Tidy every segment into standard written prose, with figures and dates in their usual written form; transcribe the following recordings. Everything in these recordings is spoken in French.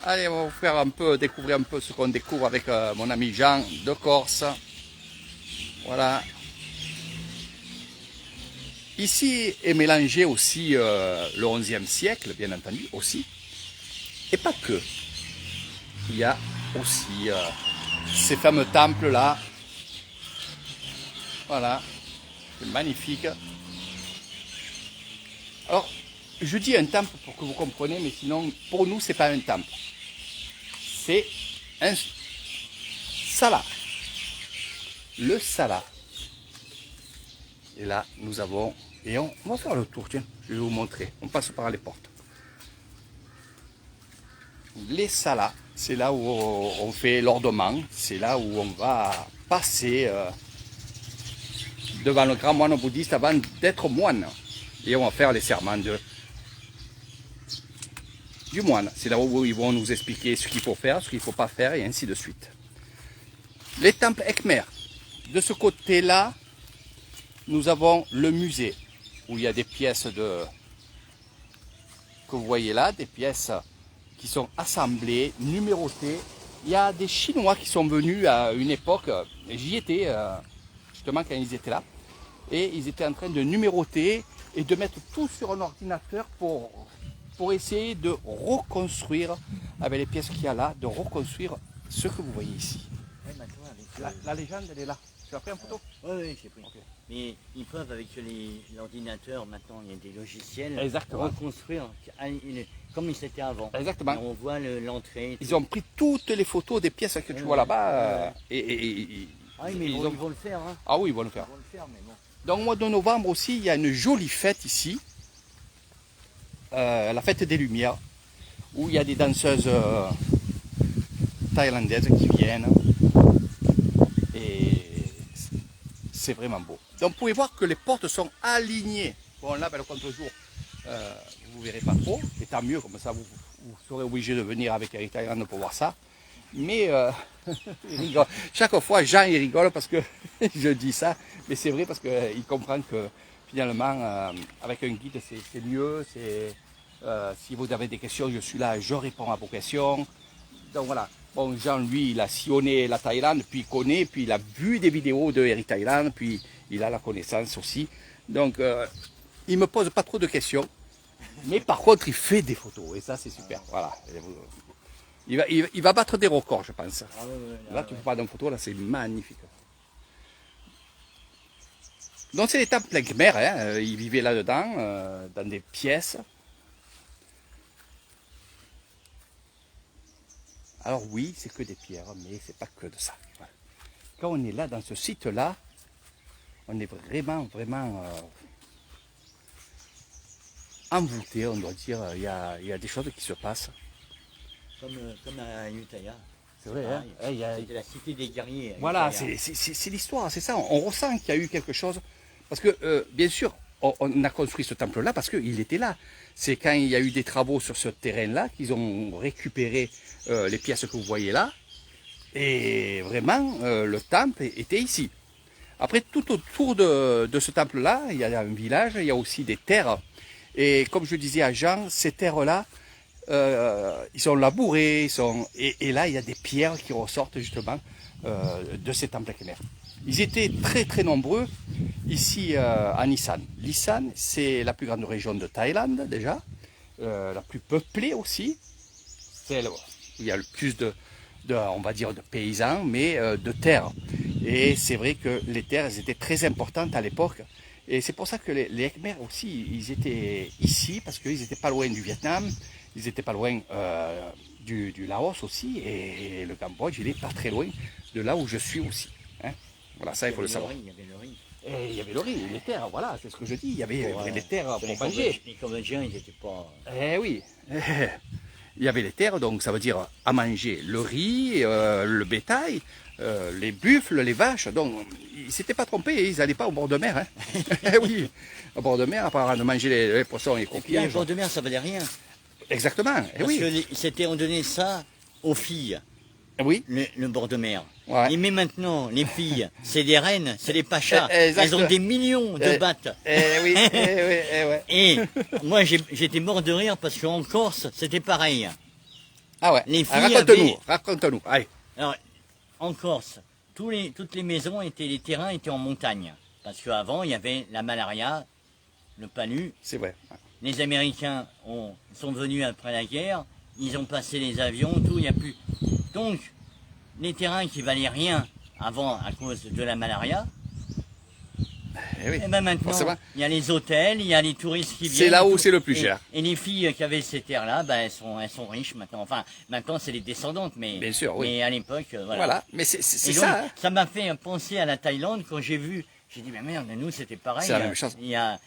Allez, on va vous faire un peu découvrir un peu ce qu'on découvre avec mon ami Jean de Corse. Voilà. Ici est mélangé aussi le XIe siècle, bien entendu, aussi. Et pas que. Il y a aussi ces fameux temples là. Voilà. C'est magnifique. Alors, je dis un temple pour que vous compreniez, mais sinon, pour nous, c'est pas un temple. C'est un sala. Le sala. Et là, nous avons... Et on va faire le tour, tiens, je vais vous montrer. On passe par les portes. Les salas, c'est là où on fait l'ordement. C'est là où on va passer devant le grand moine bouddhiste avant d'être moine. Et on va faire les serments du moine. C'est là où ils vont nous expliquer ce qu'il faut faire, ce qu'il ne faut pas faire, et ainsi de suite. Les temples Khmer. De ce côté-là, nous avons le musée, où il y a des pièces que vous voyez là, des pièces qui sont assemblées, numérotées. Il y a des Chinois qui sont venus à une époque, j'y étais justement quand ils étaient là, et ils étaient en train de numéroter et de mettre tout sur un ordinateur pour essayer de reconstruire, avec les pièces qu'il y a là, de reconstruire ce que vous voyez ici. Ouais, maintenant, avec La légende, elle est là. Tu as pris une photo? Oui, j'ai pris. Okay. Mais ils peuvent, avec l'ordinateur, maintenant, il y a des logiciels, Exactement. reconstruire comme c'était avant. Exactement. Et on voit l'entrée. Ils ont pris toutes les photos des pièces que tu vois là-bas. Ah oui, mais ils vont le faire. Hein. Ah oui, ils vont le faire. Ils vont le faire, mais bon. Donc au mois de novembre aussi, il y a une jolie fête ici. La fête des Lumières, où il y a des danseuses thaïlandaises qui viennent. Et c'est vraiment beau. Donc vous pouvez voir que les portes sont alignées. Bon là, ben, le contre-jour, vous ne verrez pas trop. Et tant mieux, comme ça vous serez obligé de venir avec Eric Thaïlande pour voir ça. Mais il rigole. Chaque fois, Jean il rigole parce que je dis ça. Mais c'est vrai parce qu'il comprend que finalement, avec un guide, c'est mieux. Si vous avez des questions, je suis là, je réponds à vos questions. Donc voilà. Bon, Jean, lui, il a sillonné la Thaïlande, puis il connaît, puis il a vu des vidéos de Eric Thaïlande, puis il a la connaissance aussi. Donc, il ne me pose pas trop de questions. Mais par contre, il fait des photos, et ça, c'est super. Voilà. Il va battre des records, je pense. Ah, ouais, Là, tu vois d'une photo, là, c'est magnifique. Donc, c'est les temples Khmer, hein. Ils vivaient là-dedans, dans des pièces. Alors oui, c'est que des pierres, mais c'est pas que de ça. Voilà. Quand on est là, dans ce site-là, on est vraiment, vraiment envoûté, on doit dire. Il y a des choses qui se passent. Comme à Ayutthaya. C'est vrai, hein? C'était la cité des guerriers. Voilà, c'est l'histoire, c'est ça. On ressent qu'il y a eu quelque chose. Parce que, bien sûr, on a construit ce temple-là parce qu'il était là. C'est quand il y a eu des travaux sur ce terrain-là qu'ils ont récupéré les pièces que vous voyez là. Et vraiment, le temple était ici. Après, tout autour de ce temple-là, il y a un village, il y a aussi des terres. Et comme je disais à Jean, ces terres-là, ils sont labourés, et là, il y a des pierres qui ressortent justement de ces temples Khmer. Ils étaient très très nombreux ici à Isan. L'Isan, c'est la plus grande région de Thaïlande déjà, la plus peuplée aussi. Celle où il y a le plus on va dire, de paysans, mais de terres. Et c'est vrai que les terres, elles étaient très importantes à l'époque. Et c'est pour ça que les Khmer aussi, ils étaient ici, parce qu'ils n'étaient pas loin du Vietnam, ils n'étaient pas loin du Laos aussi, et le Cambodge, il n'est pas très loin de là où je suis aussi. Hein. Voilà, ça, il faut le savoir. Il y avait le riz. Et il y avait le riz, les terres, voilà, c'est ce que je dis, il y avait les terres pour manger. Les Cambodgiens, ils n'étaient pas... Eh oui, il y avait les terres, donc ça veut dire à manger le riz, le bétail, les buffles, les vaches. Donc ils ne s'étaient pas trompés, ils n'allaient pas au bord de mer. Hein. Eh oui, au bord de mer, à part de manger les poissons et les coquillages. Le bord de mer, ça valait rien. Exactement, eh Parce oui. que c'était, on donnait ça aux filles, Oui. le bord de mer. Ouais. Et mais maintenant, les filles, c'est des reines, c'est des pachas. Exact. Elles ont des millions de battes. Oui, ouais. Et moi, j'étais mort de rire parce qu'en Corse, c'était pareil. Ah ouais. Les filles Raconte-nous, avaient- raconte-nous. Allez. Alors, en Corse, toutes les maisons les terrains étaient en montagne. Parce qu'avant, il y avait la malaria, le palu. C'est vrai. Les Américains sont venus après la guerre. Ils ont passé les avions, tout, il n'y a plus. Donc, les terrains qui valaient rien avant à cause de la malaria, Eh oui. et ben maintenant, Forcément. il y a les hôtels, il y a les touristes qui viennent. C'est là et où tout. c'est le plus Et- cher. Et les filles qui avaient ces terres-là, ben, elles sont riches maintenant. Enfin, maintenant, c'est les descendantes, mais, Bien sûr, oui. mais à l'époque, voilà. Voilà. Mais c'est Et donc, ça. Hein. ça m'a fait penser à la Thaïlande quand j'ai vu. J'ai dit, mais merde, nous c'était pareil. C'est la même chose. Il y a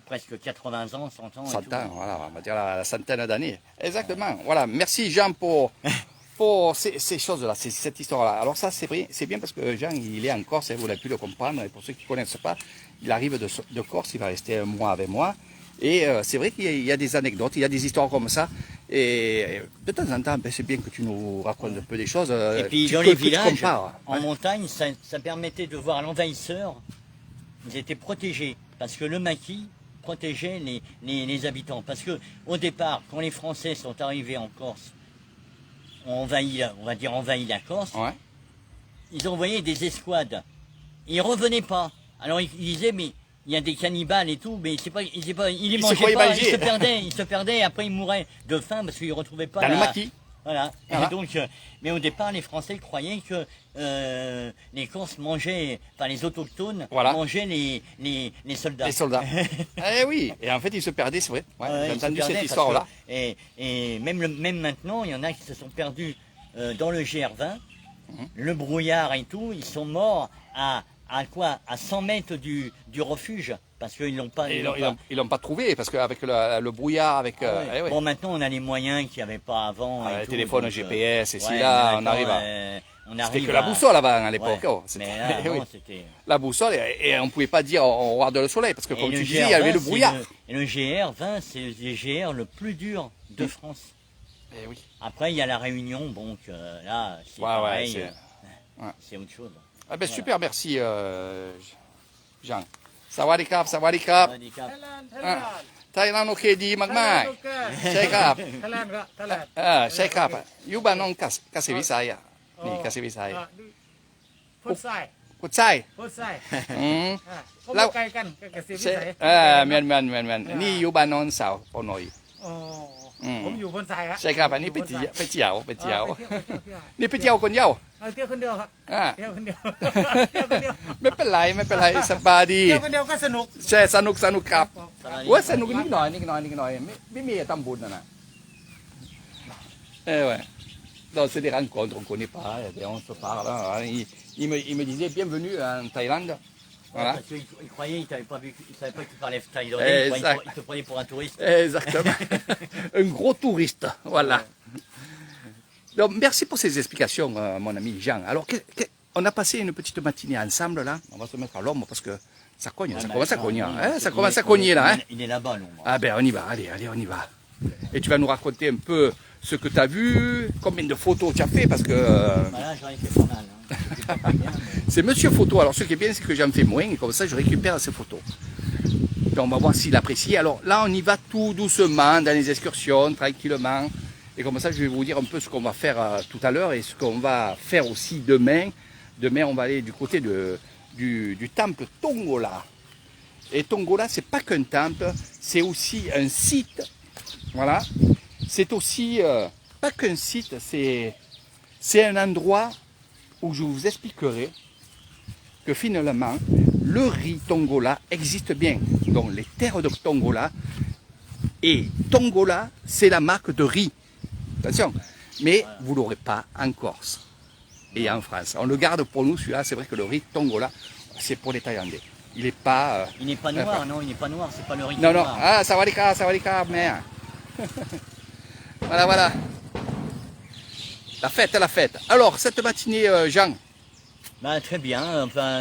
presque 80 ans, 100 ans. et 100 tout. ans, voilà, on va dire la centaine d'années. Exactement. Voilà. Merci Jean pour ces choses-là, cette histoire-là. Alors ça, c'est bien parce que Jean, il est en Corse, et vous l'avez pu le comprendre. Et pour ceux qui ne connaissent pas, il arrive de Corse, il va rester un mois avec moi. Et c'est vrai qu'il y a des anecdotes, il y a des histoires comme ça. Et de temps en temps, ben, c'est bien que tu nous racontes un peu des choses. Et puis dans que les tu villages, compares. en Ouais. montagne, ça permettait de voir l'envahisseur. Ils étaient protégés parce que le maquis protégeait les habitants. Parce que au départ, quand les Français sont arrivés en Corse, on va dire envahi la Corse, Ouais. ils envoyaient des escouades. Ils revenaient pas. Alors ils disaient mais il y a des cannibales et tout, mais il les se mangeaient croyaient pas, manger. ils se perdaient, et après ils mouraient de faim parce qu'ils retrouvaient pas Dans le la- maquis. Voilà. Voilà. Et donc, mais au départ, les Français croyaient que les Corses mangeaient, enfin les autochtones Voilà. mangeaient les soldats. Les soldats. Eh oui. Et en fait, ils se perdaient, c'est vrai. Ouais, Ouais, j'ai ils se entendu perdaient cette parce histoire-là. que- et même maintenant, il y en a qui se sont perdus dans le GR20, Mhm. le brouillard et tout, ils sont morts à quoi? À 100 mètres du refuge, parce qu'ils n'ont pas. Et ils l'ont pas- ils l'ont pas trouvé parce qu'avec le brouillard, avec Ah ouais. eh ouais. Bon, maintenant, on a les moyens qu'il n'y avait pas avant. Ah, et les tout, téléphones donc, GPS, et si ouais, là, mais on maintenant, arrive à. on C'était arrive que la à- boussole avant à l'époque. Ouais. Oh, c'était- Mais là, eh oui. avant, c'était. La boussole, et on ne pouvait pas dire on regarde le soleil parce que Et comme le tu disais, il y avait GR20, le brouillard. Et le GR20, c'est le GR le plus dur de France. Eh oui. Après, il y a la Réunion, donc là, c'est Ouais, pareil. ouais, ouais. C'est autre chose. Ah ben super, merci Jean. Sawadee-krap, sawadee-krap. Handicap. Thailandโอเคดีมากๆใช่ครับ Thailand ก็ Thailand ใช่ครับอยู่บ้านน้องเกษตรวิสัยอ่ะนี่เกษตรวิสัย พุทธไส้ กุดไส้ พุทธไส้ อืม เขา แล้ว ไกลกันก็เกษตรวิ ใช่ สัย แมนนี่อยู่บ้านน้องสาวปอหน่อย อ๋อ อืม ผมอยู่บนไส้ครับ ใช่ครับอันนี้ไปเที่ยวไปเที่ยว ไปเที่ยว นี่ไปเที่ยวคนเดียว เที่ยวคนเดียวครับ อ่า เที่ยวคนเดียวเที่ยวคนเดียว ไม่เป็นไรไม่เป็นไรสบายดี เที่ยวคนเดียวก็สนุก ใช่สนุกครับ Ça va aller. โอ้ยสนุกนิดหน่อยไม่มีทำบุญนะouais. Non, c'est des rencontres, on ne connaît pas, et on se parle. Hein. Il me disait bienvenue en Thaïlande. Voilà. Parce qu'ils croyaient, ils ne savaient pas que tu parlais thaïlandais, Exact. ils te prenaient pour un touriste. Exactement. Un gros touriste. Voilà. Donc, merci pour ces explications, mon ami Jean. Alors, on a passé une petite matinée ensemble là. On va se mettre à l'ombre parce que ça cogne, ça commence à cogner. Hein. Ça commence à cogner là. Hein. Il est là-bas, l'ombre. Ah ben on y va, allez, on y va. Et tu vas nous raconter un peu ce que tu as vu, combien de photos tu as fait, parce que Voilà, j'en ai fait pas mal. Hein. C'était pas bien, mais- c'est Monsieur Photo. Alors ce qui est bien, c'est que j'en fais moins, et comme ça je récupère ces photos. Puis on va voir s'il apprécie. Alors là, on y va tout doucement, dans les excursions, tranquillement. Et comme ça, je vais vous dire un peu ce qu'on va faire tout à l'heure et ce qu'on va faire aussi demain. Demain, on va aller du côté du temple Tongola. Et Tongola, c'est pas qu'un temple, c'est aussi un site. Voilà. C'est aussi pas qu'un site, c'est un endroit où je vous expliquerai que finalement, le riz Tongola existe bien. Donc les terres de Tongola. Et Tongola, c'est la marque de riz. Attention. Mais vous ne l'aurez pas en Corse et en France. On le garde pour nous, celui-là. C'est vrai que le riz Tongola, c'est pour les Thaïlandais. Il n'est pas... Il n'est pas noir, non, il n'est pas noir, c'est pas le riz Non, non. noir. Ah, sawadee-krap, merde. Voilà. La fête. Alors, cette matinée, Jean, Bah, très bien, enfin,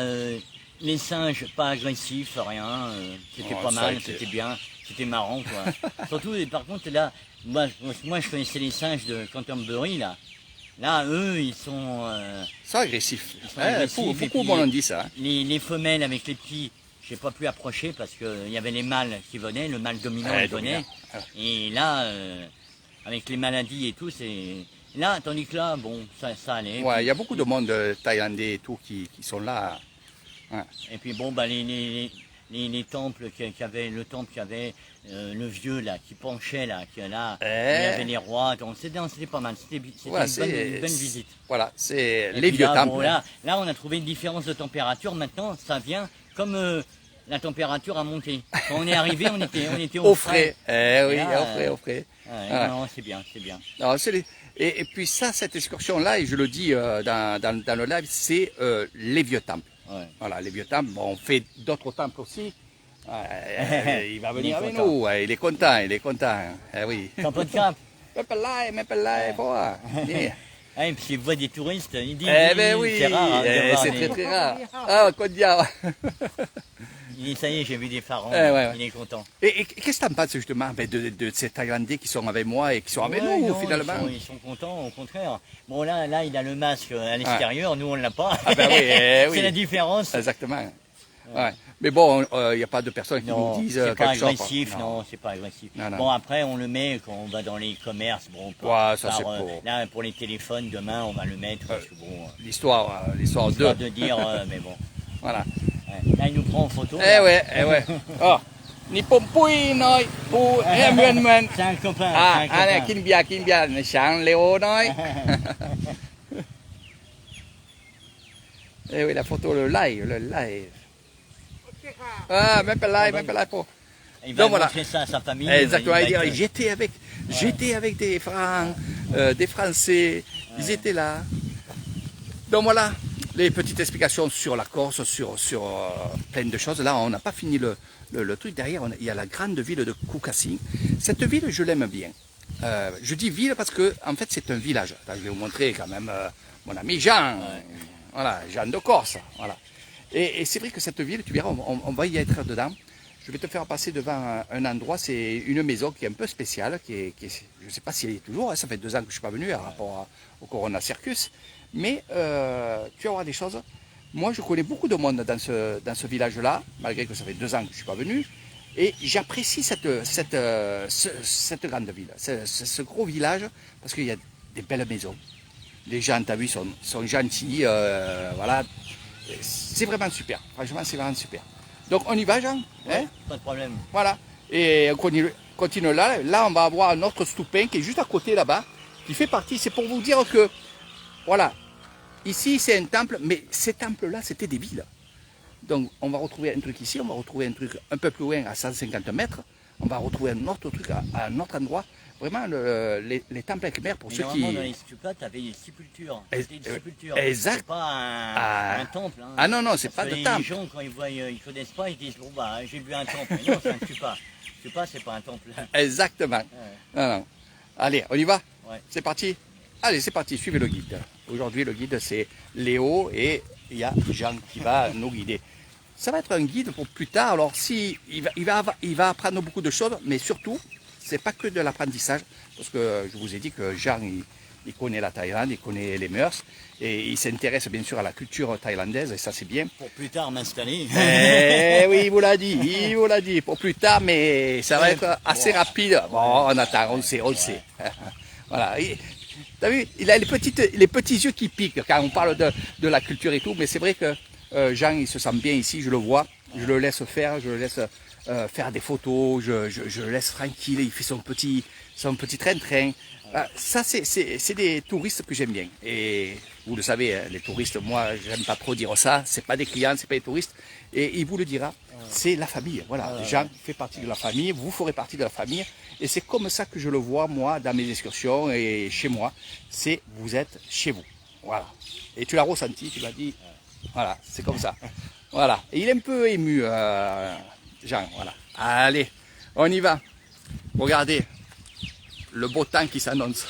les singes pas agressifs, rien, c'était Oh, pas ça a mal, été- c'était bien, c'était marrant quoi. Surtout, et par contre là, moi je connaissais les singes de Canterbury là. Là, eux, ils sont c'est agressif. Ils sont agressifs, et Beaucoup puis- m'ont dit ça. Hein. les femelles avec les petits. J'ai pas pu approcher parce qu'il y avait les mâles qui venaient, le mâle dominant Ouais, il venait. dominant. Et là, avec les maladies et tout, c'est... Là, tandis que là, bon, ça allait. Ouais, il y a beaucoup de monde thaïlandais et tout qui sont là. Ouais. Et puis bon, bah, les temples qui avaient, le temple qui avait le vieux là, qui penchait là, qui là, il y avait les rois, donc c'était pas mal, c'était Ouais, une bonne visite. Voilà, c'est Et les puis vieux là, temples. bon, là, on a trouvé une différence de température, maintenant ça vient comme la température a monté. Quand on est arrivé, on était Au frais. Eh oui, Et là, au frais, au frais. Ouais, Ouais. non, c'est bien, c'est bien. Non, et puis ça, cette excursion-là, et je le dis dans le live, c'est les vieux temples. Ouais. Voilà, les vieux temples. Bon, on fait d'autres temples aussi. Il va venir Il est avec content. nous. Il est content, il est content. Eh oui. Sans pas de cap. Mais pas là, quoi. Yeah. Ah, et puis il voit des touristes, il dit, Eh ben oui, c'est rare. Hein, de voir c'est des- très rare. Ah, Kodia. Il dit, ça y est, j'ai vu des pharaons, Ouais. il est content. Et qu'est-ce que tu en penses justement de ces Thaïlandais qui sont avec moi et qui sont avec Ouais, nous non, finalement? ils sont contents, au contraire. Bon, là, il a le masque à l'extérieur, nous, on ne l'a pas. Ah ben oui, eh oui. C'est la différence. Exactement. Ouais. Mais bon, il n'y a pas de personnes qui Non, nous disent c'est pas quelque chose. agressif, non, c'est pas agressif. Non, non. Bon, après, on le met quand on va dans les commerces. Bon, Ouais, ça, c'est pour- là, pour les téléphones, demain, on va le mettre. Parce que bon, L'histoire histoire de. de dire, mais bon. Voilà. Ouais. Là, il nous prend en photo. Eh là. ouais, eh ouais. Oh. Ni pompui noi, pu, muen. C'est un copain. Ah, c'est un allez, copain. kin bia, ne chang Léo noi. Eh oui, la photo, le live. โอเคค่ะ Ah, même pas live pour. Il va Donc, voilà. montrer ça à sa famille. Exactement, il il va dit, être- j'étais avec des Francs, des Français, ils étaient là. Donc voilà, les petites explications sur la Corse, sur plein de choses. Là, on n'a pas fini le truc. Derrière, il y a la grande ville de Kukasi. Cette ville, je l'aime bien. Je dis ville parce que, en fait, c'est un village. Attends, je vais vous montrer quand même mon ami Jean. Voilà, Jean de Corse. Voilà. Et c'est vrai que cette ville, tu verras, on va y être dedans. Je vais te faire passer devant un endroit, c'est une maison qui est un peu spéciale, je ne sais pas si elle est toujours, hein, ça fait 2 ans que je ne suis pas venu par rapport au Corona Circus, mais tu vas voir des choses. Moi, je connais beaucoup de monde dans ce village-là, malgré que ça fait 2 ans que je ne suis pas venu, et j'apprécie cette grande ville, ce gros village, parce qu'il y a des belles maisons. Les gens, tu as vu, sont gentils, voilà. C'est vraiment super, franchement, c'est vraiment super. Donc on y va, Jean, hein? Pas de problème. Voilà. Et on continue là. Là, on va avoir un autre stoupin qui est juste à côté là-bas, qui fait partie. C'est pour vous dire que, voilà, ici c'est un temple, mais ces temples-là, c'était des villes. Donc on va retrouver un truc ici, on va retrouver un truc un peu plus loin à 150 mètres, on va retrouver un autre truc à un autre endroit. Vraiment, les temples khmers, pour Mais ceux qui... normalement, dans les stupas, tu avais des sépultures. C'était une sépulture. exact. C'est pas un temple. Hein. Ah non, non, c'est Parce pas que de temple. Les gens, quand ils voient, ils connaissent pas, ils disent, bon, bah, j'ai vu un temple. Mais non, c'est un stupa. Stupa, c'est pas un temple. Exactement. Ouais. Non, non. Allez, on y va? Ouais. C'est parti? Allez, c'est parti, suivez le guide. Aujourd'hui, le guide, c'est Léo et il y a Jean qui va nous guider. Ça va être un guide pour plus tard. Alors, si, il va apprendre beaucoup de choses, mais surtout, c'est pas que de l'apprentissage, parce que je vous ai dit que Jean, il connaît la Thaïlande, il connaît les mœurs, et il s'intéresse bien sûr à la culture thaïlandaise, et ça c'est bien. Pour plus tard m'installer. Eh oui, il vous l'a dit, pour plus tard, mais ça va être assez rapide. Bon, on attend, on sait. Voilà. T'as vu, il a les petits yeux qui piquent quand on parle de la culture et tout, mais c'est vrai que Jean, il se sent bien ici, je le vois, je le laisse faire, je le laisse faire des photos, je le laisse tranquille, il fait son petit train-train. Ça, c'est des touristes que j'aime bien. Et vous le savez, les touristes, moi, j'aime pas trop dire ça, c'est pas des clients, c'est pas des touristes. Et il vous le dira, c'est la famille. Voilà, Jean fait partie de la famille, vous ferez partie de la famille. Et c'est comme ça que je le vois, moi, dans mes excursions et chez moi. C'est, vous êtes chez vous. Voilà. Et tu l'as ressenti, tu l'as dit. Voilà, c'est comme ça. Voilà. Et il est un peu ému, Jean. Voilà. Allez, on y va. Regardez le beau temps qui s'annonce.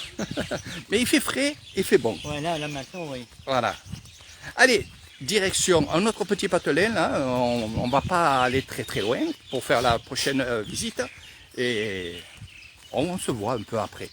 Mais il fait frais, il fait bon. Ouais, là maintenant, oui. Voilà. Allez, direction un autre petit patelin. Là. On ne va pas aller très très loin pour faire la prochaine visite. Et on se voit un peu après.